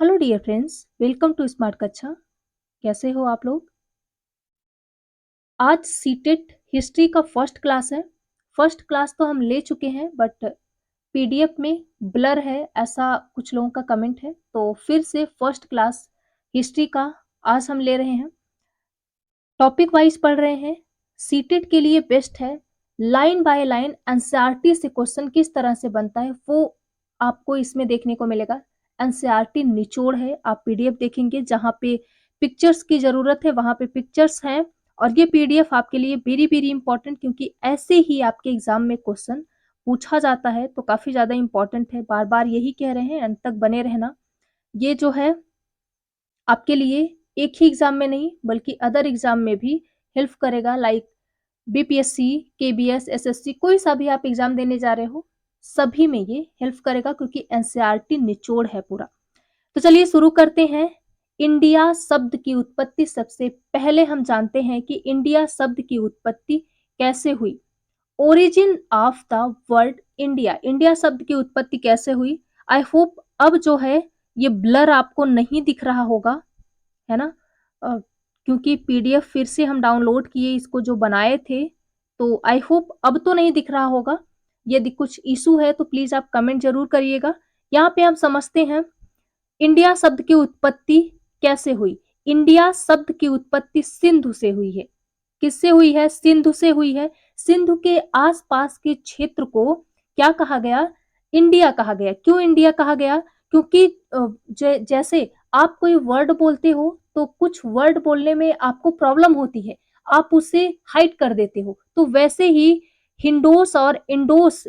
Hello dear friends, welcome to smart Kaksha. कैसे हो आप लोग? आज सीटेट हिस्ट्री का फर्स्ट क्लास है। फर्स्ट क्लास तो हम ले चुके हैं बट पीडीएफ में ब्लर है, ऐसा कुछ लोगों का कमेंट है, तो फिर से फर्स्ट क्लास हिस्ट्री का आज हम ले रहे हैं। टॉपिक वाइज पढ़ रहे हैं। सीटेट के लिए बेस्ट है। लाइन बाय लाइन एनसीईआरटी से क्वेश्चन किस तरह से बनता है वो आपको इसमें देखने को मिलेगा। एनसीईआरटी निचोड़ है, आप पीडीएफ देखेंगे जहां पे पिक्चर्स की जरूरत है वहां पे पिक्चर्स हैं। और ये पीडीएफ आपके लिए वेरी वेरी इंपॉर्टेंट, क्योंकि ऐसे ही आपके एग्जाम में क्वेश्चन पूछा जाता है, तो काफी ज्यादा इंपॉर्टेंट है। बार बार यही कह रहे हैं, अंत तक बने रहना। ये जो है आपके लिए एक ही एग्जाम में नहीं बल्कि अदर एग्जाम में भी हेल्प करेगा, लाइक बीपीएससी, केबीएस, एसएससी, कोई सा भी आप एग्जाम देने जा रहे हो सभी में ये हेल्प करेगा, क्योंकि एनसीईआरटी निचोड़ है पूरा। तो चलिए शुरू करते हैं। इंडिया शब्द की उत्पत्ति, सबसे पहले हम जानते हैं कि इंडिया शब्द की उत्पत्ति कैसे हुई। Origin of the word India, India शब्द की उत्पत्ति कैसे हुई। आई होप अब जो है ये ब्लर आपको नहीं दिख रहा होगा, है ना। क्योंकि पीडीएफ फिर से हम डाउनलोड किए इसको जो बनाए थे, तो आई होप अब तो नहीं दिख रहा होगा। यदि कुछ इशू है तो प्लीज आप कमेंट जरूर करिएगा। यहाँ पे हम समझते हैं इंडिया शब्द की उत्पत्ति कैसे हुई। इंडिया शब्द की उत्पत्ति सिंधु से हुई है। किससे हुई है? सिंधु से हुई है। सिंधु के आसपास के क्षेत्र को क्या कहा गया? इंडिया कहा गया। क्यों इंडिया कहा गया? क्योंकि जैसे आप कोई वर्ड बोलते हो तो कुछ वर्ड बोलने में आपको प्रॉब्लम होती है, आप उसे हाइड कर देते हो, तो वैसे ही हिंडोस और इंडोस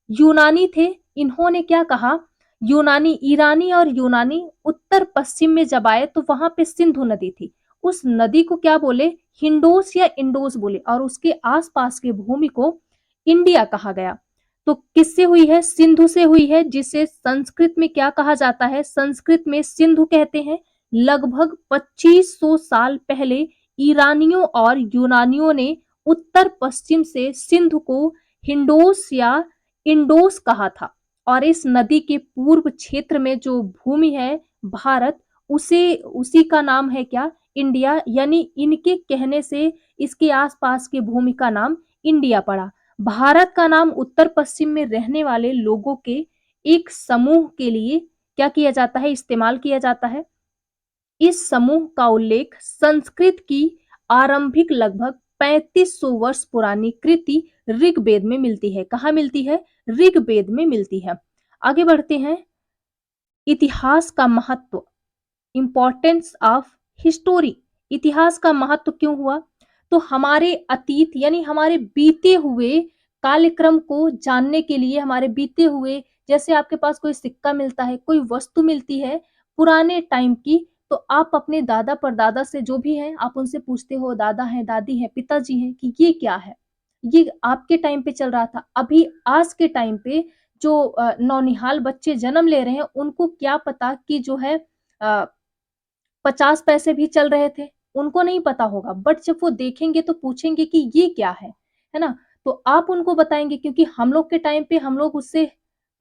यूनानी थे। इन्होंने क्या कहा? यूनानी, ईरानी और यूनानी उत्तर पश्चिम में जब आए तो वहां पे सिंधु नदी थी, उस नदी को क्या बोले? हिंडोस या इंडोस बोले, और उसके आसपास के भूमि को इंडिया कहा गया। तो किससे हुई है? सिंधु से हुई है, जिसे संस्कृत में क्या कहा जाता है? संस्कृत में सिंधु कहते हैं। लगभग 2500 साल पहले ईरानियों और यूनानियों ने उत्तर पश्चिम से सिंधु को हिंडोस या इंडोस कहा था। और इस नदी के पूर्व क्षेत्र में जो भूमि है भारत, उसे उसी का नाम है क्या? इंडिया। यानी इनके कहने से इसके आसपास के भूमि का नाम इंडिया पड़ा। भारत का नाम उत्तर पश्चिम में रहने वाले लोगों के एक समूह के लिए क्या किया जाता है? इस्तेमाल किया जाता है। इस समूह का उल्लेख संस्कृत की आरंभिक लगभग 3500 वर्ष पुरानी कृति ऋग्वेद में मिलती है। कहाँ मिलती है? ऋग्वेद में मिलती है। आगे बढ़ते हैं। इतिहास का महत्व, इंपॉर्टेंस ऑफ हिस्टोरी। इतिहास का महत्व क्यों हुआ? तो हमारे अतीत यानी हमारे बीते हुए कालक्रम को जानने के लिए, हमारे बीते हुए, जैसे आपके पास कोई सिक्का मिलता है, कोई वस्तु मिलती है पुराने टाइम की, तो आप अपने दादा परदादा से जो भी हैं आप उनसे पूछते हो, दादा है, दादी है, पिताजी हैं, कि ये क्या है? ये आपके टाइम पे चल रहा था। अभी आज के टाइम पे जो नौनिहाल बच्चे जन्म ले रहे हैं उनको क्या पता कि जो है 50 पैसे भी चल रहे थे, उनको नहीं पता होगा। बट जब वो देखेंगे तो पूछेंगे कि ये क्या है ना। तो आप उनको बताएंगे, क्योंकि हम लोग के टाइम पे हम लोग उससे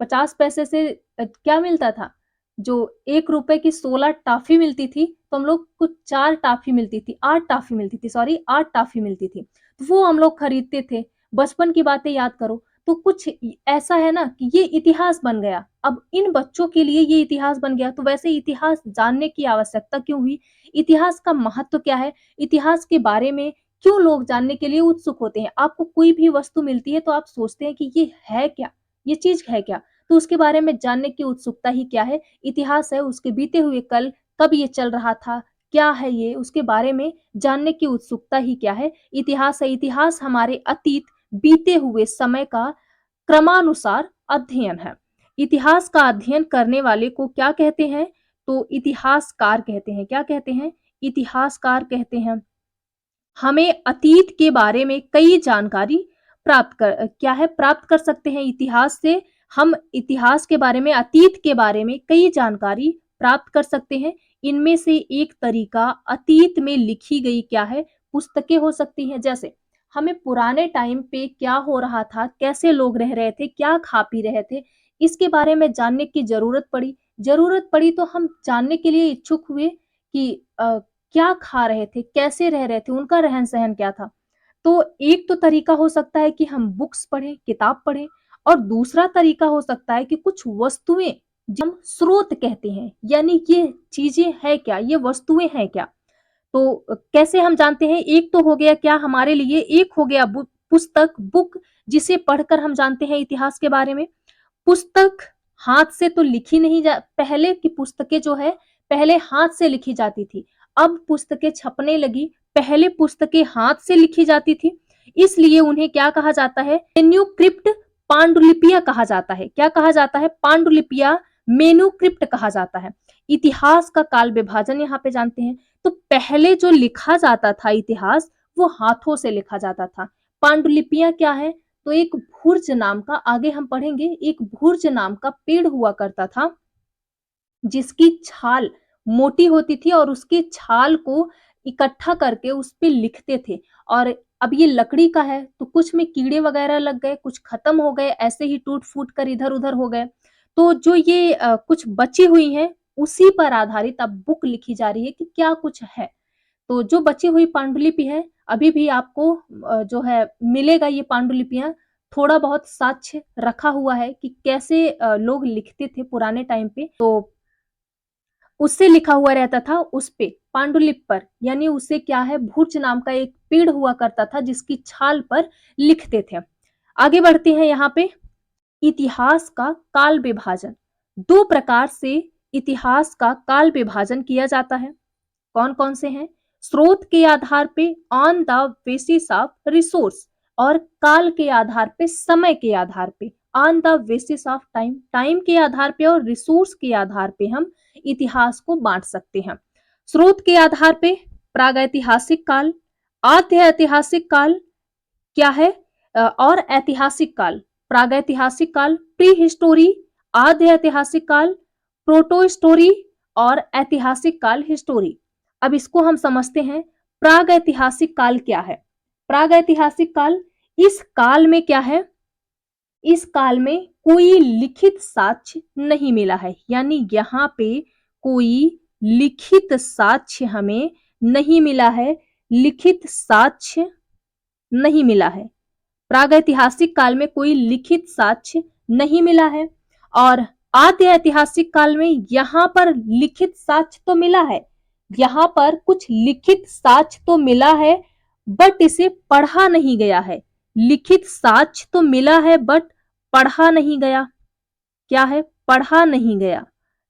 50 पैसे से क्या मिलता था? जो 1 रुपए की 16 टॉफी मिलती थी, तो हम लोग को 4 टॉफी मिलती थी, 8 टॉफी मिलती थी, सॉरी 8 टॉफी मिलती थी। तो वो हम लोग खरीदते थे। बचपन की बातें याद करो। तो कुछ ऐसा है ना कि ये इतिहास बन गया। अब इन बच्चों के लिए ये इतिहास बन गया, तो वैसे इतिहास जानने की आवश्यकता क्यों हुई? इतिहास का महत्व क्या है? इतिहास के बारे में क्यों लोग जानने के लिए उत्सुक होते हैं? आपको कोई भी वस्तु मिलती है तो आप सोचते हैं कि ये है क्या, ये चीज है क्या, तो उसके बारे में जानने की उत्सुकता ही क्या है? इतिहास है। उसके बीते हुए कल, कब ये चल रहा था, क्या है ये, उसके बारे में जानने की उत्सुकता ही क्या है? इतिहास है। इतिहास हमारे अतीत, बीते हुए समय का क्रमानुसार अध्ययन है। इतिहास का अध्ययन करने वाले को क्या कहते हैं? तो इतिहासकार कहते हैं। क्या कहते हैं? इतिहासकार कहते हैं। हमें अतीत के बारे में कई जानकारी प्राप्त कर सकते हैं इतिहास से। हम इतिहास के बारे में, अतीत के बारे में कई जानकारी प्राप्त कर सकते हैं। इनमें से एक तरीका अतीत में लिखी गई क्या है? पुस्तकें हो सकती हैं। जैसे हमें पुराने टाइम पे क्या हो रहा था, कैसे लोग रह रहे थे, क्या खा पी रहे थे, इसके बारे में जानने की जरूरत पड़ी। ज़रूरत पड़ी तो हम जानने के लिए इच्छुक हुए कि क्या खा रहे थे, कैसे रह रहे थे, उनका रहन-सहन क्या था। तो एक तो तरीका हो सकता है कि हम बुक्स पढ़ें, किताब पढ़ें और दूसरा तरीका हो सकता है कि कुछ वस्तुएँ जो हम स्रोत कहते हैं, यानी ये चीज़ें हैं क्या, ये वस्तुएँ हैं क्या? तो कैसे हम जानते हैं? एक तो हो गया क्या हमारे लिए, एक हो गया बुक जिसे पढ़कर हम जानते हैं इतिहास के बारे में। पुस्तक हाथ से तो लिखी नहीं जा पहले की पुस्तकें जो है, पहले हाथ से लिखी जाती थी। अब पुस्तकें छपने लगी, पहले पुस्तकें हाथ से लिखी जाती थी, इसलिए उन्हें क्या कहा जाता है? मैन्युस्क्रिप्ट पांडुलिपियाँ कहा जाता है। क्या कहा जाता है? पांडुलिपियाँ, मैन्युस्क्रिप्ट कहा जाता है। इतिहास का काल विभाजन यहाँ पे जानते हैं। तो पहले जो लिखा जाता था इतिहास, वो हाथों से लिखा जाता था। पांडुलिपियाँ क्या है? तो एक भुर्ज नाम का, आगे हम पढ़ेंगे, एक भुर्ज नाम का पेड़ हुआ करता था, जिसकी छाल मोटी होती थी और उसकी छाल को इकट्ठा करके उस पे लिखते थे। और अब ये लकड़ी का है, तो कुछ में कीड़े वगैरह लग गए, कुछ खत्म हो गए, ऐसे ही टूट-फूट कर इधर-उधर हो गए। तो जो ये कुछ बची हुई हैं, उसी पर आधारित अब बुक लिखी जा रही है कि क्या कुछ है। तो जो बची हुई पांडुलिपि है, अभी भी आपको जो है मिलेगा ये पांडुलिपियाँ, थोड़ा बहुत साक्ष्य रखा हुआ है कि कैसे लोग लिखते थे पुराने टाइम पे। तो उससे लिखा हुआ रहता था उस पे, पांडुलिपि पर, यानी उसे क्या है, भुर्ज नाम का एक पेड़ हुआ करता था जिसकी छाल पर लिखते थे। आगे बढ़ते हैं यहाँ पे, इतिहास का काल विभाजन। 2 प्रकार से इतिहास का काल विभाजन किया जाता है। कौन-कौन से हैं? स्रोत के आधार पे, on the basis of resource, और काल के आधार पे, समय के आधार पे, on the basis of time, time के आधार पे और रिसोर्स के आधार पे हम इतिहास को बांट सकते हैं। स्रोत के आधार पे प्रागैतिहासिक काल, आद्य ऐतिहासिक काल क्या है, और ऐतिहासिक काल, प्रागैतिहासिक काल, प्री हिस्टोरी, आद्य ऐतिहासिक काल, प्रोटो हिस्टोरी और ऐतिहासिक काल हिस्टोरी। अब इसको हम समझते हैं, प्रागैतिहासिक काल क्या है? प्रागैतिहासिक काल, इस काल में क्या है? इस काल में कोई लिखित साक्ष्य नहीं मिला है, यानी यहाँ पे कोई लिखित साक्ष्य हमें नहीं मिला है, लिखित साक्ष्य नहीं मिला है। प्रागैतिहासिक काल में कोई लिखित साक्ष्य नहीं मिला है। और आद्य ऐतिहासिक काल में यहाँ पर लिखित साक्ष्य तो मिला है, यहाँ पर कुछ लिखित साक्ष्य तो मिला है, बट इसे पढ़ा नहीं गया है। लिखित साक्ष्य तो मिला है बट पढ़ा नहीं गया। क्या है? पढ़ा नहीं गया।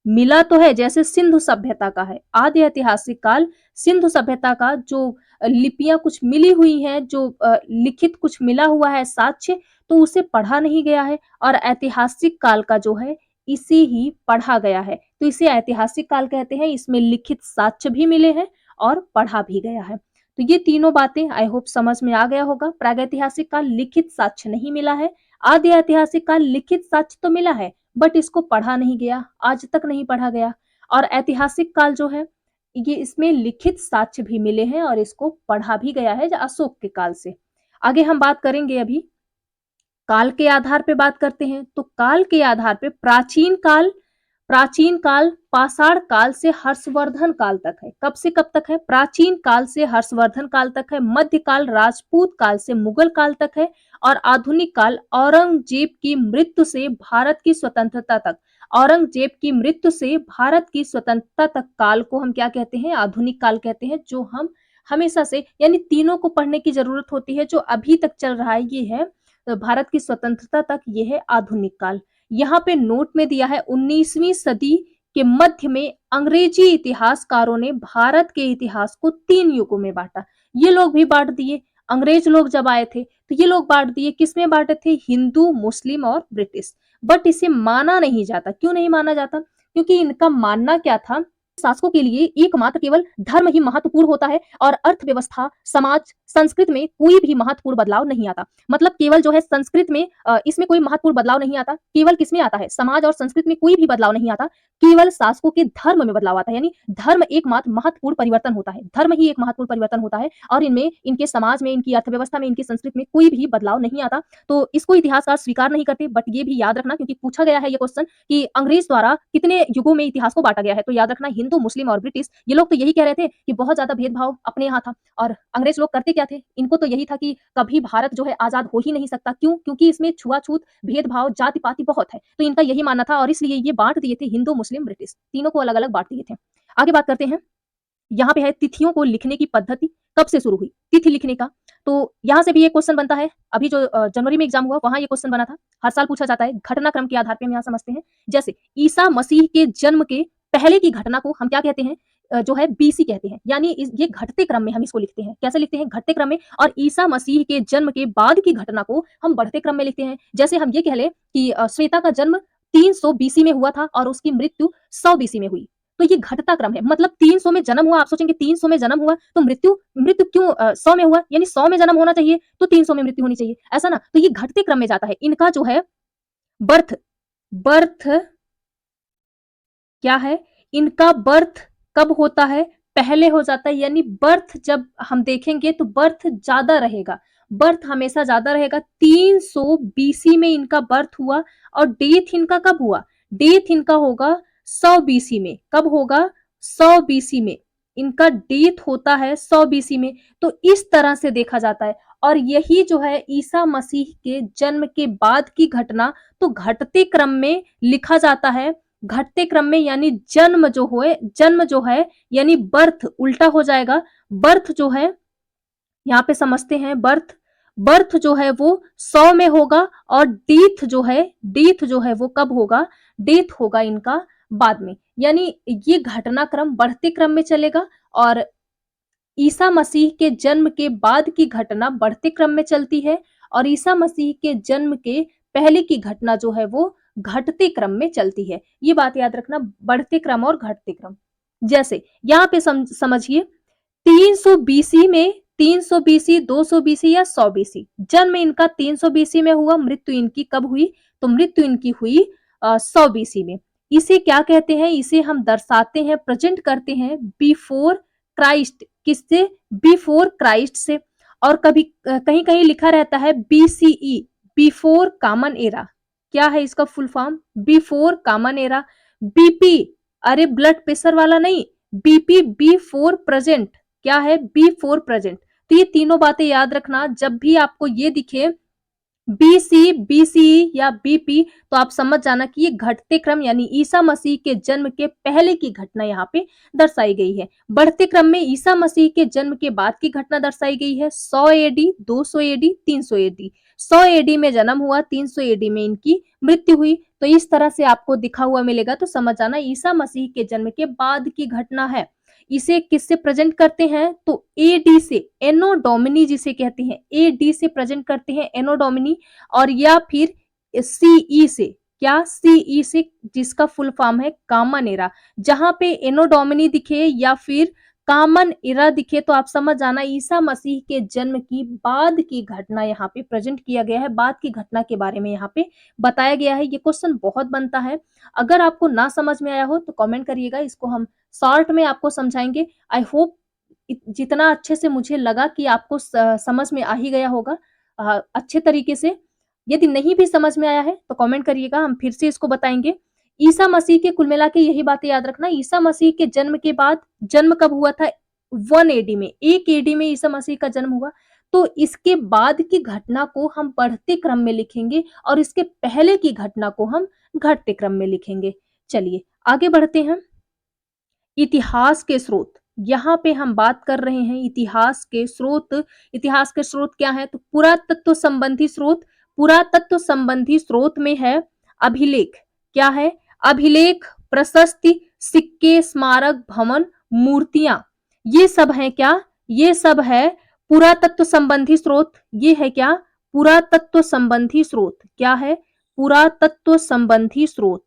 मिला तो है, जैसे सिंधु सभ्यता का है, आदि ऐतिहासिक काल, सिंधु सभ्यता का जो लिपियां कुछ मिली हुई हैं, जो लिखित कुछ मिला हुआ है साक्ष्य, तो उसे पढ़ा नहीं गया है। और ऐतिहासिक काल का जो है, इसे ही पढ़ा गया है, तो इसे ऐतिहासिक काल कहते हैं। इसमें लिखित साक्ष्य भी मिले हैं और पढ़ा भी गया है। तो ये तीनों बातें आई होप समझ में आ गया होगा। प्रागैतिहासिक काल लिखित साक्ष्य नहीं मिला है, आदि ऐतिहासिक काल लिखित साक्ष्य तो मिला है बट इसको पढ़ा नहीं गया, आज तक नहीं पढ़ा गया। और ऐतिहासिक काल जो है, ये इसमें लिखित साक्ष्य भी मिले हैं और इसको पढ़ा भी गया है अशोक के काल से। आगे हम बात करेंगे, अभी काल के आधार पे बात करते हैं। तो काल के आधार पे प्राचीन काल पाषाण काल से हर्षवर्धन काल तक है। कब से कब तक है? प्राचीन काल से हर्षवर्धन काल तक है। मध्यकाल राजपूत काल से मुगल काल तक है। और आधुनिक काल औरंगजेब की मृत्यु से भारत की स्वतंत्रता तक, औरंगजेब की मृत्यु से भारत की स्वतंत्रता तक काल को हम क्या कहते हैं? आधुनिक काल कहते हैं। जो हम हमेशा से, यानी तीनों को पढ़ने की जरूरत होती है। जो अभी तक चल रहा है ये है भारत की स्वतंत्रता तक, ये है आधुनिक काल। यहाँ पे नोट में दिया है 19वीं सदी के मध्य में अंग्रेजी इतिहासकारों ने भारत के इतिहास को 3 युगों में बांटा। ये लोग भी बांट दिए, अंग्रेज लोग जब आए थे तो ये लोग बांट दिए। किसमें बांटे थे? हिंदू, मुस्लिम और ब्रिटिश। बट इसे माना नहीं जाता। क्यों नहीं माना जाता? क्योंकि इनका मानना क्या था शासकों के लिए एकमात्र केवल धर्म ही महत्वपूर्ण होता है और अर्थव्यवस्था, समाज, संस्कृति में कोई भी महत्वपूर्ण बदलाव नहीं आता। मतलब केवल जो है संस्कृत में इसमें कोई महत्वपूर्ण बदलाव नहीं आता। केवल किसमें आता है? समाज और संस्कृति में कोई भी बदलाव नहीं आता। केवल शासकों के धर्म में बदलाव आता है। यानी धर्म एकमात्र महत्वपूर्ण परिवर्तन होता है। धर्म ही एक महत्वपूर्ण परिवर्तन होता है और इनमें, इनके समाज में, इनकी अर्थव्यवस्था में, इनकी संस्कृति में कोई भी बदलाव नहीं आता। तो इसको इतिहासकार स्वीकार नहीं करते, बट ये भी याद रखना क्योंकि पूछा गया है ये क्वेश्चन कि अंग्रेज द्वारा कितने युगों में इतिहास को बांटा गया है। तो याद रखना, हिंदू, मुस्लिम और ब्रिटिश, ये लोग तो यही कह रहे थे कि बहुत ज्यादा भेदभाव अपने यहाँ था। और अंग्रेज लोग करते क्या थे? इनको तो यही था कि कभी भारत जो है आजाद हो ही नहीं सकता। क्यों? क्योंकि इसमें छुआछूत, भेदभाव, जाति पाति बहुत है। तो इनका यही मानना था और इसलिए ये बांट दिए थे, हिंदू, मुस्लिम, ब्रिटिश, तीनों को अलग अलग बांट दिए थे। आगे बात करते हैं। यहाँ पे है तिथियों को लिखने की पद्धति कब से शुरू हुई? तिथि लिखने का। तो यहाँ से भी एक क्वेश्चन बनता है। अभी जो जनवरी में एग्जाम हुआ वहां ये क्वेश्चन बना था। हर साल पूछा जाता है। घटनाक्रम के आधार पे हम यहाँ समझते हैं। जैसे ईसा मसीह के जन्म के पहले की घटना को हम क्या कहते हैं? जो है बीसी कहते हैं। यानी ये घटते क्रम में हम इसको लिखते हैं। कैसे लिखते हैं? घटते क्रम में। और ईसा मसीह के जन्म के बाद की घटना को हम बढ़ते क्रम में लिखते हैं। जैसे हम ये कह ले कि श्वेता का जन्म 300 बीसी में हुआ था और उसकी मृत्यु 100 बीसी में हुई। तो ये घटता क्रम है। मतलब 300 में जन्म हुआ, आप सोचेंगे 300 में जन्म हुआ तो मृत्यु मृत्यु क्यों 100 में हुआ? यानी 100 में जन्म होना चाहिए तो 300 में मृत्यु होनी चाहिए, ऐसा ना? तो ये घटते क्रम में जाता है। इनका जो है बर्थ बर्थ क्या है? इनका बर्थ कब होता है? पहले हो जाता है। यानी बर्थ जब हम देखेंगे तो बर्थ ज्यादा रहेगा। बर्थ हमेशा ज्यादा रहेगा। 300 बीसी में इनका बर्थ हुआ और डेथ इनका कब हुआ? डेथ इनका होगा 100 बीसी में। कब होगा? 100 बीसी में इनका डेथ होता है, 100 बीसी में। तो इस तरह से देखा जाता है। और यही जो है ईसा मसीह के जन्म के बाद की घटना तो घटते क्रम में लिखा जाता है। घटते क्रम में यानी जन्म जो है यानी बर्थ उल्टा हो जाएगा। बर्थ जो है यहाँ पे समझते हैं। बर्थ बर्थ जो है वो 100 में होगा और डेथ जो है वो कब होगा? डेथ होगा इनका बाद में। यानी ये घटनाक्रम बढ़ते क्रम में चलेगा और ईसा मसीह के जन्म के बाद की घटना बढ़ते क्रम में चलती है और ईसा मसीह के जन्म के पहले की घटना जो है वो घटते क्रम में चलती है। ये बात याद रखना, बढ़ते क्रम और घटते क्रम। जैसे यहाँ पे समझिए 300 बीसी में, 300 बीसी, 200 बीसी या 100 बीसी। जन्म इनका 300 बीसी में हुआ, मृत्यु इनकी कब हुई? तो मृत्यु इनकी हुई 100 बीसी में। इसे क्या कहते हैं? इसे हम दर्शाते हैं, प्रेजेंट करते हैं बिफोर क्राइस्ट। किससे? बिफोर क्राइस्ट से। और कभी कहीं कहीं लिखा रहता है बीसीई, बिफोर कॉमन एरा। क्या है इसका full form? Before common era. BP, अरे ब्लड प्रेशर वाला नहीं, बीपी, बी फोर प्रेजेंट। क्या है? Before present. तो ये तीनों बातें याद रखना। जब भी आपको ये दिखे बीसी, बीसी या बीपी तो आप समझ जाना कि ये घटते क्रम यानी ईसा मसीह के जन्म के पहले की घटना यहाँ पे दर्शाई गई है। बढ़ते क्रम में ईसा मसीह के जन्म के बाद की घटना दर्शाई गई है। 100 एडी, 200 एडी, 300 एडी। 100 एडी में जन्म हुआ, 300 एडी में इनकी मृत्यु हुई। तो इस तरह से आपको दिखा हुआ मिलेगा तो समझ जाना ईसा मसीह के जन्म के बाद की घटना है। इसे किससे प्रेजेंट करते हैं? तो एडी से, एनो डोमिनी जिसे कहते हैं, एडी से प्रेजेंट करते हैं, एनो डोमिनी। और या फिर सीई से, क्या? सीई से, जिसका फुल फॉर्म है कॉमन एरा। जहां पे एनो डोमिनी दिखे या फिर कॉमन एरा दिखे तो आप समझ जाना ईसा मसीह के जन्म की बाद की घटना यहाँ पे प्रेजेंट किया गया है। बाद की घटना के बारे में यहाँ पे बताया गया है। ये क्वेश्चन बहुत बनता है। अगर आपको ना समझ में आया हो तो कमेंट करिएगा, इसको हम शॉर्ट में आपको समझाएंगे। आई होप जितना अच्छे से मुझे लगा कि आपको समझ में आ ही गया होगा अच्छे तरीके से। यदि नहीं भी समझ में आया है तो कमेंट करिएगा, हम फिर से इसको बताएंगे। ईसा मसीह के कुल मिला के यही बातें याद रखना। ईसा मसीह के जन्म के बाद, जन्म कब हुआ था? 1 एडी में, 1 एडी में ईसा मसीह का जन्म हुआ। तो इसके बाद की घटना को हम बढ़ते क्रम में लिखेंगे और इसके पहले की घटना को हम घटते क्रम में लिखेंगे। चलिए आगे बढ़ते हैं। इतिहास के स्रोत, यहाँ पे हम बात कर रहे हैं इतिहास के स्रोत। इतिहास के स्रोत क्या है? तो पुरातत्व संबंधी स्रोत। पुरातत्व संबंधी स्रोत में है अभिलेख। क्या है? अभिलेख, प्रशस्ति, सिक्के, स्मारक, भवन, मूर्तियां। ये सब है क्या? ये सब है पुरातत्व संबंधी स्रोत। ये है क्या? पुरातत्व संबंधी स्रोत। क्या है? पुरातत्व संबंधी स्रोत।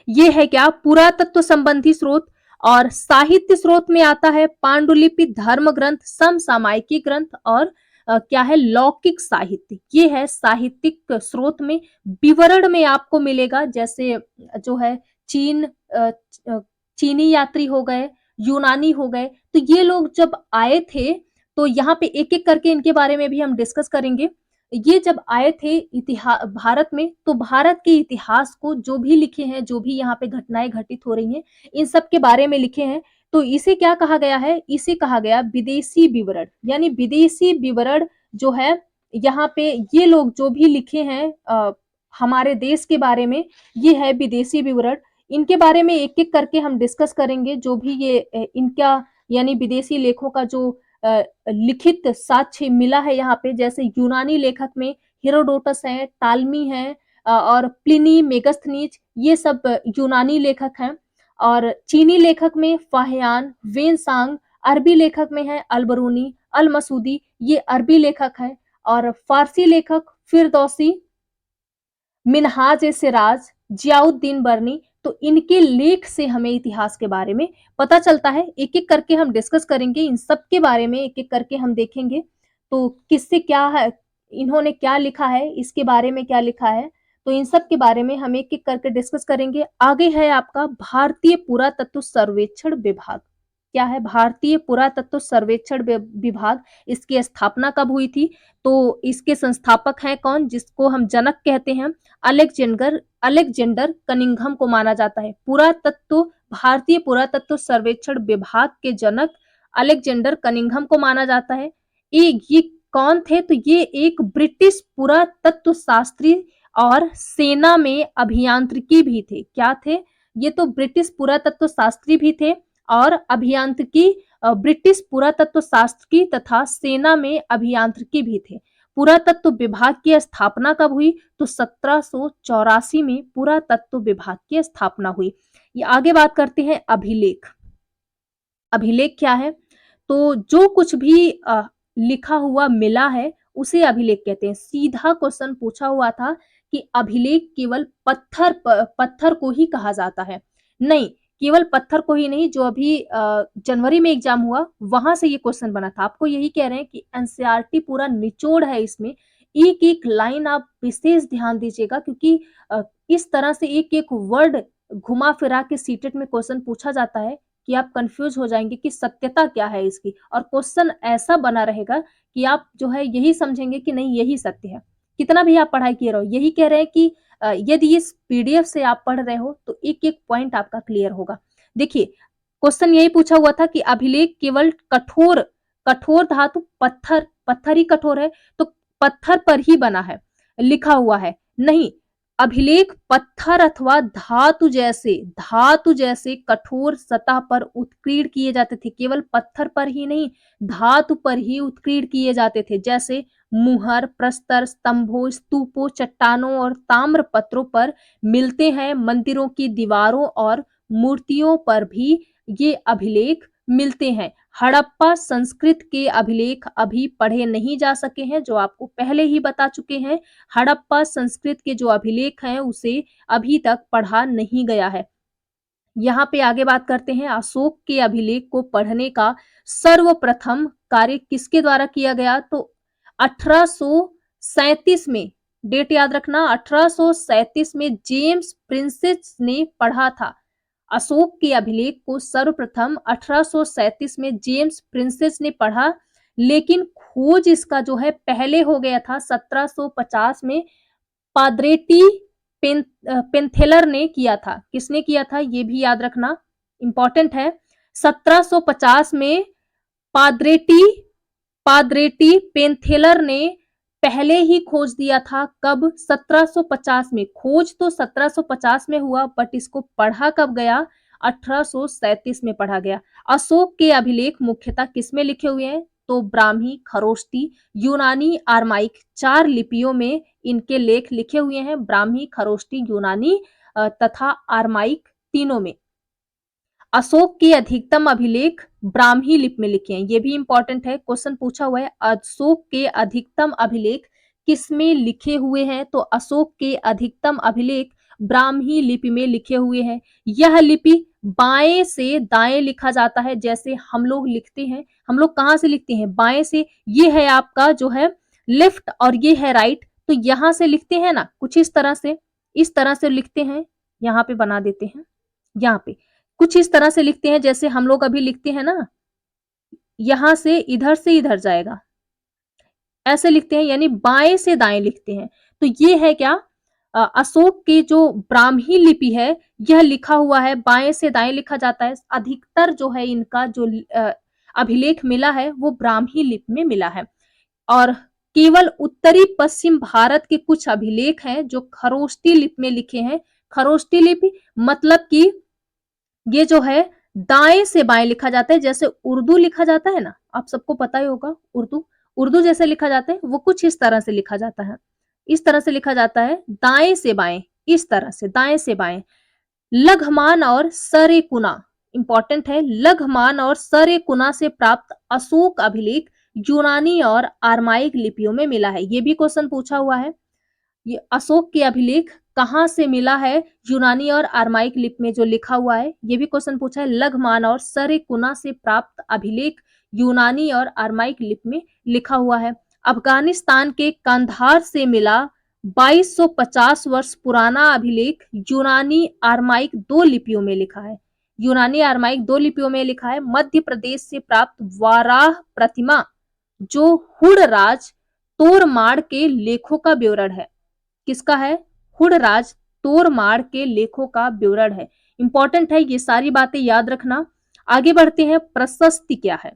ये है क्या, पुरातत्व संबंधी स्रोत। और साहित्य स्रोत में आता है पांडुलिपि, धर्म ग्रंथ, समसामयिकी ग्रंथ और क्या है, लौकिक साहित्य। ये है साहित्यिक स्रोत में। विवरण में आपको मिलेगा जैसे जो है चीन, चीनी यात्री हो गए, यूनानी हो गए। तो ये लोग जब आए थे, तो यहाँ पे एक एक करके इनके बारे में भी हम डिस्कस करेंगे। ये जब आए थे भारत में, तो भारत के इतिहास को जो भी लिखे हैं, जो भी यहाँ पे घटनाएं घटित हो रही हैं, इन सब के बारे में लिखे हैं। तो इसे क्या कहा गया है, इसे कहा गया विदेशी विवरण। यानी विदेशी विवरण जो है, यहाँ पे ये लोग जो भी लिखे हैं हमारे देश के बारे में, ये है विदेशी विवरण। इनके बारे में एक एक करके हम डिस्कस करेंगे। जो भी ये इनका यानी विदेशी लेखों का जो लिखित साक्ष्य मिला है यहाँ पे, जैसे यूनानी लेखक में हेरोडोटस है, टालमी है और प्लिनी, मेगस्थनीज, ये सब यूनानी लेखक हैं। और चीनी लेखक में फाहियान, वेनसांग, अरबी लेखक में है अलबरूनी, अल मसूदी, ये अरबी लेखक है। और फारसी लेखक फिरदौसी, मिनहाज ए सिराज, जियाउद्दीन बर्नी। तो इनके लेख से हमें इतिहास के बारे में पता चलता है। एक एक करके हम डिस्कस करेंगे, इन सब के बारे में एक एक करके हम देखेंगे। तो किससे क्या है, इन्होंने क्या लिखा है, इसके बारे में क्या लिखा है, तो इन सब के बारे में हम एक एक करके डिस्कस करेंगे। आगे है आपका भारतीय पुरातत्व सर्वेक्षण विभाग। क्या है, भारतीय पुरातत्व सर्वेक्षण विभाग। इसकी स्थापना कब हुई थी, तो इसके संस्थापक हैं कौन, जिसको हम जनक कहते हैं, अलेक्जेंडर कनिंघम को माना जाता है। पुरातत्व, भारतीय पुरातत्व सर्वेक्षण विभाग के जनक अलेक्जेंडर कनिंघम को माना जाता है। ये कौन थे, तो ये एक ब्रिटिश पुरातत्व शास्त्री और सेना में अभियांत्रिकी भी थे। क्या थे, ये तो ब्रिटिश पुरातत्व शास्त्री भी थे और अभियांत्रिकी, ब्रिटिश पुरातत्व शास्त्र की तथा सेना में अभियांत्रिकी भी थे। पुरातत्व विभाग की स्थापना कब हुई, तो 1784 में पुरातत्व विभाग की स्थापना हुई। ये आगे बात करते हैं अभिलेख। अभिलेख क्या है, तो जो कुछ भी लिखा हुआ मिला है उसे अभिलेख कहते हैं। सीधा क्वेश्चन पूछा हुआ था कि अभिलेख केवल पत्थर को ही कहा जाता है। नहीं, केवल पत्थर को ही नहीं, जो अभी जनवरी में एग्जाम हुआ वहां से ये क्वेश्चन बना था। आपको यही कह रहे हैं कि एनसीईआरटी पूरा निचोड़ है इसमें। एक एक लाइन आप विशेष ध्यान दीजिएगा, क्योंकि इस तरह से एक एक वर्ड घुमा फिरा के सीटेट में क्वेश्चन पूछा जाता है कि आप कंफ्यूज हो जाएंगे कि सत्यता क्या है इसकी। और क्वेश्चन ऐसा बना रहेगा कि आप जो है यही समझेंगे कि नहीं यही सत्य है। कितना भी आप पढ़ाई किए रहो, यही कह रहे हैं कि यदि इस पीडीएफ से आप पढ़ रहे हो तो एक एक पॉइंट आपका क्लियर होगा। देखिए, क्वेश्चन यही पूछा हुआ था कि अभिलेख केवल कठोर कठोर धातु, पत्थर ही कठोर है, तो पत्थर पर ही बना है, लिखा हुआ है। नहीं, अभिलेख पत्थर अथवा धातु जैसे कठोर सतह पर उत्कीर्ण किए जाते थे। केवल पत्थर पर ही नहीं, धातु पर ही उत्कीर्ण किए जाते थे। जैसे मुहर, प्रस्तर, स्तंभों, स्तूपों, चट्टानों और ताम्र पत्रों पर मिलते हैं। मंदिरों की दीवारों और मूर्तियों पर भी ये अभिलेख मिलते हैं। हड़प्पा संस्कृत के अभिलेख अभी पढ़े नहीं जा सके हैं, जो आपको पहले ही बता चुके हैं। हड़प्पा संस्कृत के जो अभिलेख हैं उसे अभी तक पढ़ा नहीं गया है। यहाँ पे आगे बात करते हैं, अशोक के अभिलेख को पढ़ने का सर्वप्रथम कार्य किसके द्वारा किया गया, तो 1837 में, डेट याद रखना, 1837 में जेम्स प्रिंसेस ने पढ़ा था। अशोक के अभिलेख को सर्वप्रथम 1837 में जेम्स प्रिंसेस ने पढ़ा, लेकिन खोज इसका जो है पहले हो गया था 1750 में। पाद्रेटी पेंथेलर ने किया था। किसने किया था, ये भी याद रखना, इंपॉर्टेंट है। 1750 में पाद्रेटी पाद्रेटी पेंथेलर ने पहले ही खोज दिया था। कब, 1750 में। खोज तो 1750 में हुआ, बट इसको पढ़ा कब गया, 1837 में पढ़ा गया। अशोक के अभिलेख मुख्यतः किसमें लिखे हुए हैं, तो ब्राह्मी, खरोष्टी, यूनानी, आरमाइक, 4 लिपियों में इनके लेख लिखे हुए हैं। ब्राह्मी, खरोष्टी, यूनानी तथा आरमाइक, तीनों में। अशोक के अधिकतम अभिलेख ब्राह्मी लिपि में लिखे हैं। ये भी इंपॉर्टेंट है, क्वेश्चन पूछा हुआ है। अशोक के अधिकतम अभिलेख किसमें लिखे हुए हैं, तो अशोक के अधिकतम अभिलेख ब्राह्मी लिपि में लिखे हुए हैं। यह लिपि बाएं से दाएं लिखा जाता है, जैसे हम लोग लिखते हैं। हम लोग कहाँ से लिखते हैं? बाएं से। ये है आपका जो है लेफ्ट और ये है राइट। तो यहाँ से लिखते हैं ना, कुछ इस तरह से लिखते हैं। यहाँ पे बना देते हैं, यहाँ पे कुछ इस तरह से लिखते हैं, जैसे हम लोग अभी लिखते हैं ना, यहाँ से इधर जाएगा, ऐसे लिखते हैं, यानी बाएं से दाएं लिखते हैं। तो ये है क्या, अशोक की जो ब्राह्मी लिपि है, यह लिखा हुआ है बाएं से दाएं लिखा जाता है। अधिकतर जो है इनका जो अभिलेख मिला है वो ब्राह्मी लिपि में मिला है। और केवल उत्तरी पश्चिम भारत के कुछ अभिलेख हैं जो खरोष्टी लिपि में लिखे हैं। खरोष्टी लिपि मतलब कि ये जो है दाएं से बाएं लिखा जाता है, जैसे उर्दू लिखा जाता है ना, आप सबको पता ही होगा। उर्दू उर्दू जैसे लिखा जाता है, वो कुछ इस तरह से लिखा जाता है। इस तरह से लिखा जाता है, दाएं से बाएं, इस तरह से दाएं से बाएं। लघमान और सरेकुना इंपॉर्टेंट है। लघमान और सरेकुना से प्राप्त अशोक अभिलेख यूनानी और आरमाइक लिपियों में मिला है। ये भी क्वेश्चन पूछा हुआ है। ये अशोक के अभिलेख कहाँ से मिला है? यूनानी और आरमाइक लिपि में जो लिखा हुआ है, ये भी क्वेश्चन पूछा है। लघमान और सरेकुना से प्राप्त अभिलेख यूनानी और आरमाइक लिपि में लिखा हुआ है। अफगानिस्तान के कंधार से मिला 2250 वर्ष पुराना अभिलेख यूनानी आरमाइक दो लिपियों में लिखा है। यूनानी आरमाइक दो लिपियों में लिखा है। मध्य प्रदेश से प्राप्त वाराह प्रतिमा जो हुड़राज तोरमाड़ के लेखों का विवरण है। किसका है? हुड़राज तोरमाड़ के लेखों का विवरण है। इंपॉर्टेंट है, ये सारी बातें याद रखना। आगे बढ़ते हैं। प्रशस्ति क्या है?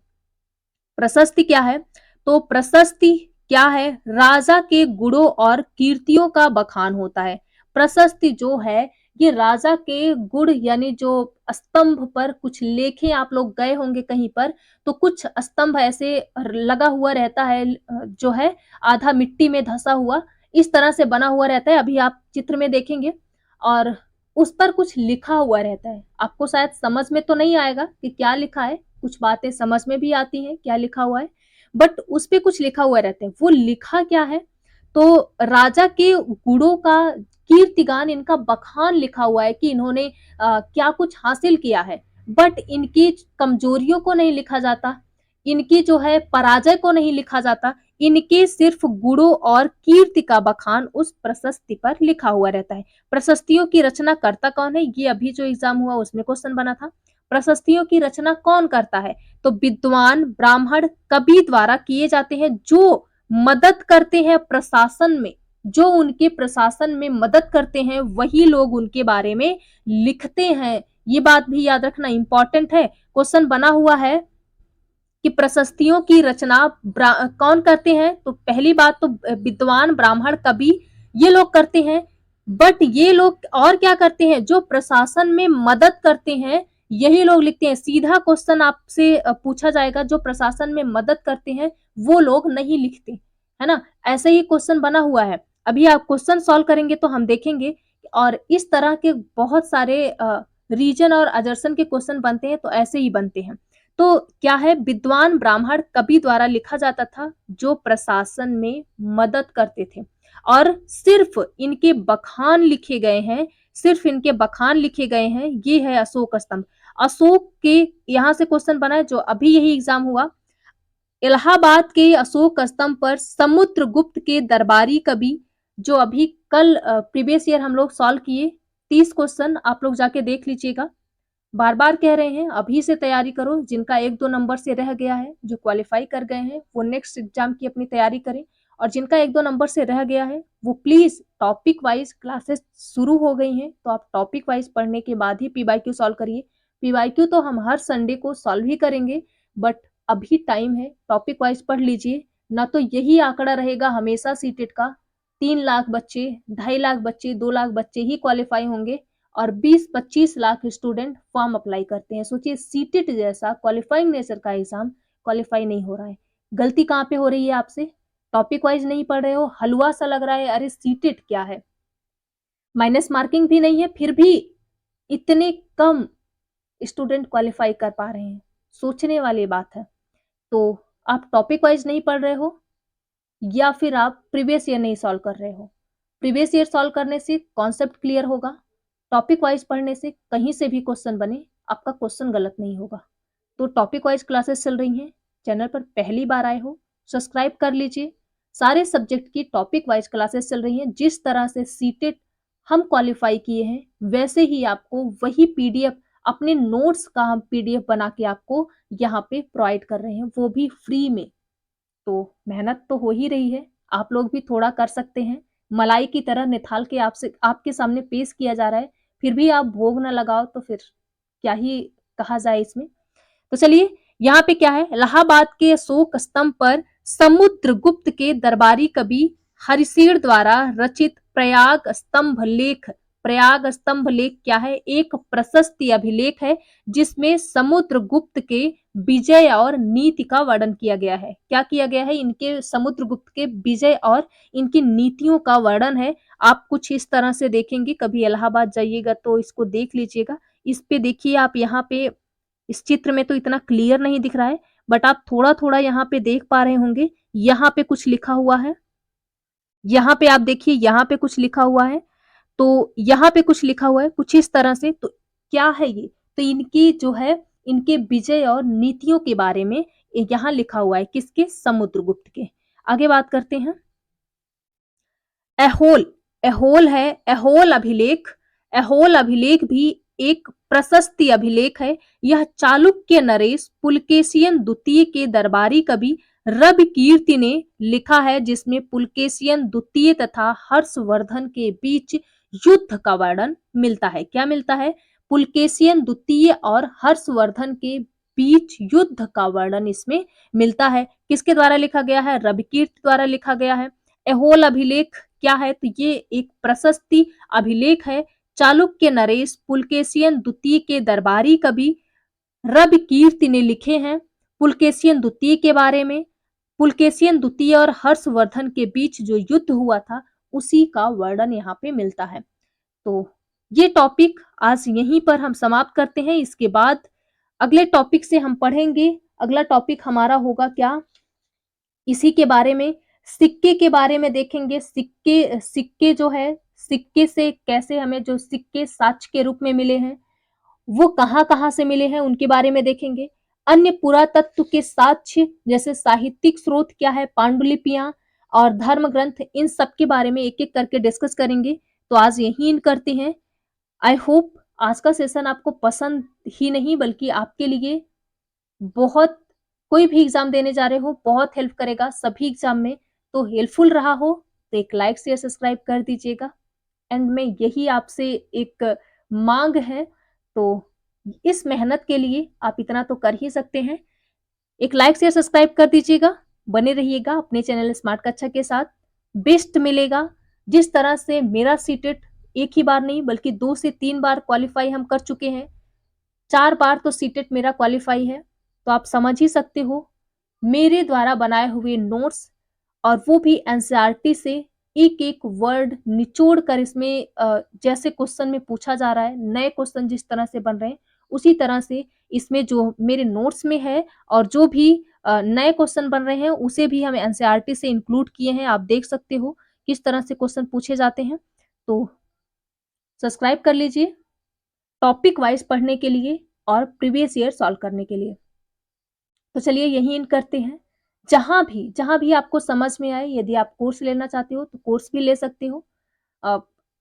प्रशस्ति क्या है? तो प्रशस्ति क्या है? राजा के गुणों और कीर्तियों का बखान होता है। प्रशस्ति जो है ये राजा के गुण, यानी जो स्तंभ पर कुछ लेखे, आप लोग गए होंगे कहीं पर, तो कुछ स्तंभ ऐसे लगा हुआ रहता है, जो है आधा मिट्टी में धसा हुआ, इस तरह से बना हुआ रहता है। अभी आप चित्र में देखेंगे और उस पर कुछ लिखा हुआ रहता है। आपको शायद समझ में तो नहीं आएगा कि क्या लिखा है, कुछ बातें समझ में भी आती हैं क्या लिखा हुआ है, बट उस पे कुछ लिखा हुआ रहता है। वो लिखा क्या है? तो राजा के गुणों का कीर्तिगान, इनका बखान लिखा हुआ है कि इन्होंने क्या कुछ हासिल किया है। बट इनकी कमजोरियों को नहीं लिखा जाता, इनकी जो है पराजय को नहीं लिखा जाता, इनके सिर्फ गुणों और कीर्ति का बखान उस प्रशस्ति पर लिखा हुआ रहता है। प्रशस्तियों की रचना करता कौन है? ये अभी जो एग्जाम हुआ उसमें क्वेश्चन बना था। प्रशस्तियों की रचना कौन करता है? तो विद्वान ब्राह्मण कवि द्वारा किए जाते हैं, जो मदद करते हैं प्रशासन में। जो उनके प्रशासन में मदद करते हैं वही लोग उनके बारे में लिखते हैं। ये बात भी याद रखना, इंपॉर्टेंट है। क्वेश्चन बना हुआ है कि प्रशस्तियों की रचना कौन करते हैं? तो पहली बात तो विद्वान ब्राह्मण कवि ये लोग करते हैं। बट ये लोग और क्या करते हैं? जो प्रशासन में मदद करते हैं यही लोग लिखते हैं। सीधा क्वेश्चन आपसे पूछा जाएगा, जो प्रशासन में मदद करते हैं वो लोग नहीं लिखते, है ना। ऐसे ही क्वेश्चन बना हुआ है। अभी आप क्वेश्चन सॉल्व करेंगे तो हम देखेंगे। और इस तरह के बहुत सारे रीजन और अजर्सन के क्वेश्चन बनते हैं, तो ऐसे ही बनते हैं। तो क्या है? विद्वान ब्राह्मण कवि द्वारा लिखा जाता था, जो प्रशासन में मदद करते थे। और सिर्फ इनके बखान लिखे गए हैं, सिर्फ इनके बखान लिखे गए हैं। ये है अशोक स्तंभ। अशोक के यहाँ से क्वेश्चन बना है, जो अभी यही एग्जाम हुआ। इलाहाबाद के अशोक स्तंभ पर समुद्रगुप्त के दरबारी कवि, जो अभी कल प्रीवियस ईयर हम लोग सॉल्व किए, 30 क्वेश्चन आप लोग जाके देख लीजिएगा। बार बार कह रहे हैं, अभी से तैयारी करो। जिनका 1-2 नंबर से रह गया है, जो क्वालिफाई कर गए हैं, वो नेक्स्ट एग्जाम की अपनी तैयारी करें। और जिनका 1-2 नंबर से रह गया है, वो प्लीज टॉपिक वाइज क्लासेस शुरू हो गई हैं, तो आप टॉपिक वाइज पढ़ने के बाद ही पीवाईक्यू सॉल्व करिए। पीवाईक्यू तो हम हर संडे को सॉल्व ही करेंगे, बट अभी टाइम है, टॉपिक वाइज पढ़ लीजिए। ना तो यही आंकड़ा रहेगा हमेशा सीटेट का, 3 लाख बच्चे, 2.5 लाख बच्चे, 2 लाख बच्चे ही क्वालिफाई होंगे और 20-25 लाख स्टूडेंट फॉर्म अप्लाई करते हैं। सोचिए, सीटेट जैसा क्वालिफाइंग नेचर का एग्जाम क्वालिफाई नहीं हो रहा है। गलती कहाँ पे हो रही है आपसे? टॉपिक वाइज नहीं पढ़ रहे हो, हलवा सा लग रहा है, अरे सीटेट क्या है, माइनस मार्किंग भी नहीं है, फिर भी इतने कम स्टूडेंट क्वालिफाई कर पा रहे हैं। सोचने वाली बात है। तो आप टॉपिक वाइज नहीं पढ़ रहे हो, या फिर आप प्रीवियस ईयर नहीं सॉल्व कर रहे हो। प्रीवियस ईयर सॉल्व करने से कॉन्सेप्ट क्लियर होगा, टॉपिक वाइज पढ़ने से कहीं से भी क्वेश्चन बने, आपका क्वेश्चन गलत नहीं होगा। तो टॉपिक वाइज क्लासेस चल रही हैं, चैनल पर पहली बार आए हो, सब्सक्राइब कर लीजिए। सारे सब्जेक्ट की टॉपिक वाइज क्लासेस चल रही हैं, जिस तरह से सीटेट हम क्वालिफाई किए हैं, वैसे ही आपको वही पीडीएफ अपने नोट्स का हम पीडीएफ बना के आपको यहाँ पे प्रोवाइड कर रहे हैं, वो भी फ्री में। तो मेहनत तो हो ही रही है, आप लोग भी थोड़ा कर सकते हैं। मलाई की तरह निथाल के आपसे आपके सामने पेश किया जा रहा है, फिर भी आप भोग ना लगाओ तो फिर क्या ही कहा जाए इसमें। तो चलिए, यहाँ पे क्या है, इलाहाबाद के अशोक स्तंभ पर समुद्रगुप्त के दरबारी कवि हरिशेर द्वारा रचित प्रयाग स्तंभ लेख क्या है, एक प्रशस्ति अभिलेख है, जिसमें समुद्रगुप्त के विजय और नीति का वर्णन किया गया है। क्या किया गया है, इनके समुद्रगुप्त के विजय और इनकी नीतियों का वर्णन है। आप कुछ इस तरह से देखेंगे, कभी इलाहाबाद जाइएगा तो इसको देख लीजिएगा। इस पे देखिए, आप यहाँ पे इस चित्र में तो इतना क्लियर नहीं दिख रहा है, बट आप थोड़ा-थोड़ा यहाँ पे देख पा रहे होंगे, यहाँ पे कुछ लिखा हुआ है। यहाँ पे आप देखिए, यहाँ पे कुछ लिखा हुआ है, तो यहाँ पे कुछ लिखा हुआ है, कुछ इस तरह से। तो क्या है ये? तो इनकी जो है, इनके विजय और नीतियों के बारे में यहाँ लिखा हुआ है, किसके? समुद्रगुप्त के। आगे बात करते हैं। एहोल, एहोल है, एहोल अभिलेख भी एक प्रशस्ति अभिलेख है। यह चालुक्य नरेश पुलकेशियन द्वितीय के दरबारी कवि रवि कीर्ति ने लिखा है, जिसमें पुलकेशियन द्वितीय तथा हर्षवर्धन के बीच युद्ध का वर्णन मिलता है। क्या मिलता है? पुलकेशियन द्वितीय और हर्षवर्धन के बीच युद्ध का वर्णन इसमें मिलता है। किसके द्वारा लिखा गया है? रवि कीर्ति द्वारा लिखा गया है। एहोल अभिलेख क्या है? तो ये एक प्रशस्ति अभिलेख है। चालुक्य नरेश पुलकेशियन द्वितीय के दरबारी कवि रवि कीर्ति ने लिखे हैं पुलकेशियन द्वितीय के बारे में। पुलकेशियन द्वितीय और हर्षवर्धन के बीच जो युद्ध हुआ था, उसी का वर्णन यहाँ पे मिलता है। तो ये टॉपिक आज यहीं पर हम समाप्त करते हैं। इसके बाद अगले टॉपिक से हम पढ़ेंगे। अगला टॉपिक हमारा होगा क्या? इसी के बारे में, सिक्के के बारे में देखेंगे। सिक्के जो है, सिक्के से कैसे हमें जो सिक्के साक्ष्य के रूप में मिले हैं, वो कहाँ-कहाँ से मिले हैं, उनके बारे में देखेंगे। अन्य पुरातत्व के साक्ष्य जैसे साहित्यिक स्रोत क्या है, पांडुलिपियां और धर्म ग्रंथ, इन सब के बारे में एक-एक करके डिस्कस करेंगे। तो आज यही करते हैं। आई होप आज का सेशन आपको पसंद ही नहीं बल्कि आपके लिए बहुत, कोई भी एग्जाम देने जा रहे हो, बहुत हेल्प करेगा सभी एग्जाम में। तो हेल्पफुल रहा हो तो एक लाइक शेयर सब्सक्राइब कर दीजिएगा। एंड में यही आपसे एक मांग है, तो इस मेहनत के लिए आप इतना तो कर ही सकते हैं। एक लाइक शेयर सब्सक्राइब कर दीजिएगा। बने रहिएगा अपने चैनल स्मार्ट कक्षा के साथ। बेस्ट मिलेगा। जिस तरह से मेरा सीटेट एक ही बार नहीं बल्कि 2 से 3 बार क्वालिफाई हम कर चुके हैं, 4 बार तो सीटेट मेरा क्वालिफाई है, तो आप समझ ही सकते हो मेरे द्वारा बनाए हुए नोट्स, और वो भी एनसीईआरटी से एक-एक वर्ड निचोड़ कर इसमें जैसे क्वेश्चन में पूछा जा रहा है, नए क्वेश्चन जिस तरह से बन रहे हैं, उसी तरह से इसमें जो मेरे नोट्स में है और जो भी नए क्वेश्चन बन रहे हैं, उसे भी हम एनसीईआरटी से इंक्लूड किए हैं। आप देख सकते हो किस तरह से क्वेश्चन पूछे जाते हैं। तो सब्सक्राइब कर लीजिए टॉपिक वाइज पढ़ने के लिए और प्रीवियस ईयर सॉल्व करने के लिए। तो चलिए यही इन करते हैं। जहाँ भी आपको समझ में आए, यदि आप कोर्स लेना चाहते हो तो कोर्स भी ले सकते हो।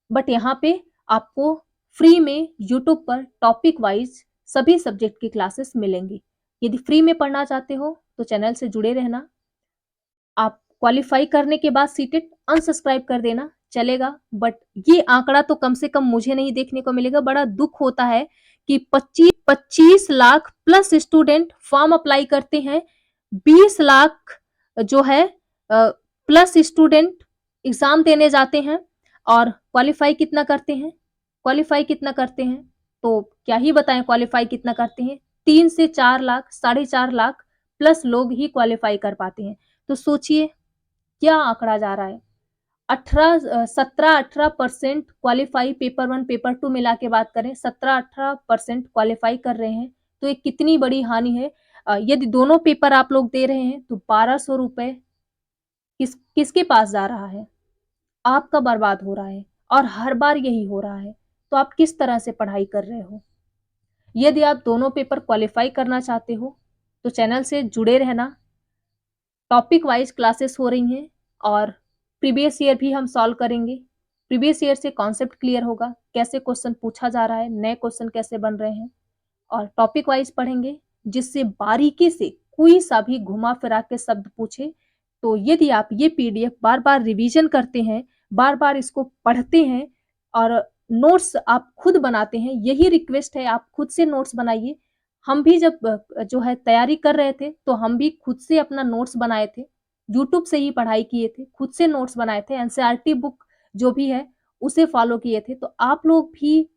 बट यहाँ पे आपको फ्री में यूट्यूब पर टॉपिक वाइज सभी सब्जेक्ट की क्लासेस मिलेंगी। यदि फ्री में पढ़ना चाहते हो तो चैनल से जुड़े रहना। आप क्वालिफाई करने के बाद सीटेट अनसब्सक्राइब कर देना, चलेगा। बट ये आंकड़ा तो कम से कम मुझे नहीं देखने को मिलेगा। बड़ा दुख होता है कि 25 lakh plus student form apply करते हैं, 20 लाख जो है प्लस स्टूडेंट एग्जाम देने जाते हैं, और क्वालिफाई कितना करते हैं? तो क्या ही बताएं क्वालिफाई कितना करते हैं। 3 से 4 लाख, 4.5 लाख प्लस लोग ही क्वालिफाई कर पाते हैं। तो सोचिए क्या आंकड़ा जा रहा है। 17-18% क्वालिफाई, पेपर 1 पेपर 2 मिला के बात करें, 17-18% क्वालिफाई कर रहे हैं। तो ये कितनी बड़ी हानि है। यदि दोनों पेपर आप लोग दे रहे हैं तो 1200 रुपए किसके पास जा रहा है? आपका बर्बाद हो रहा है और हर बार यही हो रहा है, तो आप किस तरह से पढ़ाई कर रहे हो? यदि आप दोनों पेपर क्वालिफाई करना चाहते हो, तो चैनल से जुड़े रहना। टॉपिक वाइज क्लासेस हो रही हैं और प्रीवियस ईयर भी हम सॉल्व करेंगे। प्रीवियस ईयर से कॉन्सेप्ट क्लियर होगा, कैसे क्वेश्चन पूछा जा रहा है, नए क्वेश्चन कैसे बन रहे हैं, और टॉपिक वाइज पढ़ेंगे, जिससे बारीकी से कोई सा भी घुमा फिरा के शब्द पूछे तो यदि आप ये पीडीएफ बार बार रिवीजन करते हैं, बार बार इसको पढ़ते हैं और नोट्स आप खुद बनाते हैं, यही रिक्वेस्ट है, आप खुद से नोट्स बनाइए। हम भी जब जो है तैयारी कर रहे थे तो हम भी खुद से अपना नोट्स बनाए थे, यूट्यूब से ही पढ़ाई किए थे, खुद से नोट्स बनाए थे, एनसीईआरटी बुक जो भी है उसे फॉलो किए थे। तो आप लोग भी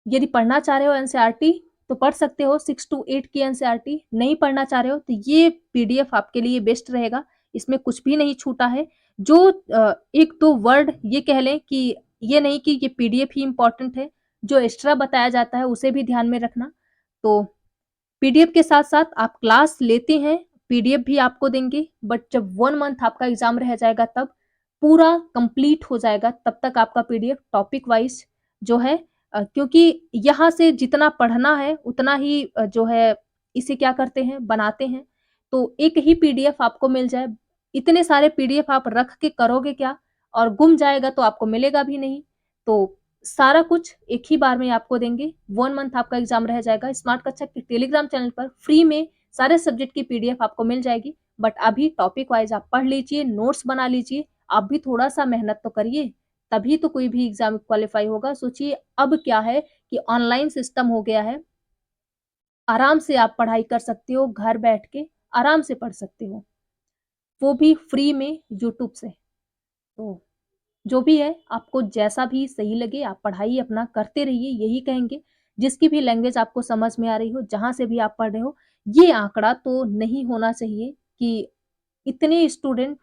यदि पढ़ना चाह रहे हो एनसीईआरटी तो पढ़ सकते हो, 6 टू 8 की एनसीईआरटी। नहीं पढ़ना चाह रहे हो तो ये पीडीएफ आपके लिए बेस्ट रहेगा, इसमें कुछ भी नहीं छूटा है। जो 1-2 वर्ड ये कह लें कि ये नहीं कि ये पीडीएफ ही इम्पोर्टेंट है, जो एक्स्ट्रा बताया जाता है उसे भी ध्यान में रखना। तो पीडीएफ के साथ-साथ आप क्लास लेते हैं, पीडीएफ भी आपको देंगे, बट जब 1 मंथ आपका एग्ज़ाम रह जाएगा तब पूरा कंप्लीट हो जाएगा, तब तक आपका पीडीएफ टॉपिक वाइज़ जो है क्योंकि यहाँ से जितना पढ़ना है उतना ही जो है इसे क्या करते हैं, बनाते हैं। तो एक ही पीडीएफ आपको मिल जाए, इतने सारे पीडीएफ आप रख के करोगे क्या? और गुम जाएगा तो आपको मिलेगा भी नहीं। तो सारा कुछ एक ही बार में आपको देंगे, 1 मंथ आपका एग्ज़ाम रह जाएगा। स्मार्ट कक्षा के टेलीग्राम चैनल पर फ्री में सारे सब्जेक्ट की पीडीएफ आपको मिल जाएगी, बट अभी टॉपिक वाइज़ आप पढ़ लीजिए, नोट्स बना लीजिए, आप भी थोड़ा-सा मेहनत तो करिए, तभी तो कोई भी एग्ज़ाम क्वालीफाई होगा। सोचिए अब क्या है कि ऑनलाइन सिस्टम हो गया है, आराम से आप पढ़ाई कर सकते हो, घर बैठ के आराम से पढ़ सकते हो, वो भी फ्री में यूट्यूब से। तो जो भी है, आपको जैसा भी सही लगे आप पढ़ाई अपना करते रहिए, यही कहेंगे। जिसकी भी लैंग्वेज आपको समझ में आ रही हो, जहाँ से भी आप पढ़ रहे हो, ये आंकड़ा तो नहीं होना चाहिए कि इतने स्टूडेंट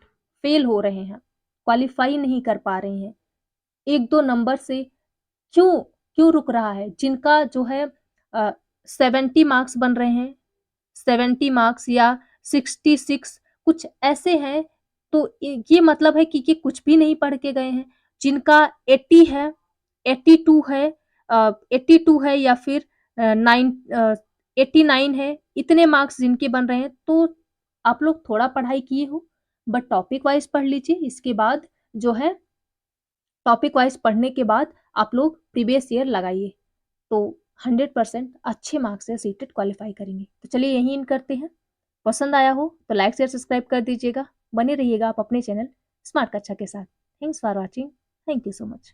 फेल हो रहे हैं, क्वालीफाई नहीं कर पा रहे हैं। 1-2 नंबर से क्यों क्यों रुक रहा है? जिनका जो है 70 मार्क्स बन रहे हैं, 70 मार्क्स या 66 कुछ ऐसे हैं, तो ये मतलब है कि ये कुछ भी नहीं पढ़ के गए हैं। जिनका 80 है, 82 है 82 है या फिर 89 है, इतने मार्क्स जिनके बन रहे हैं, तो आप लोग थोड़ा पढ़ाई किए हो, बट टॉपिक वाइज़ पढ़ लीजिए। इसके बाद जो है टॉपिक वाइज़ पढ़ने के बाद आप लोग प्रीवियस ईयर लगाइए, तो 100% अच्छे मार्क्स से सीटेट क्वालीफाई करेंगे। तो चलिए यहीं एंड करते हैं। पसंद आया हो तो लाइक, शेयर, सब्सक्राइब कर दीजिएगा। बने रहिएगा आप अपने चैनल स्मार्ट कक्षा के साथ। Thanks for watching. Thank you so much.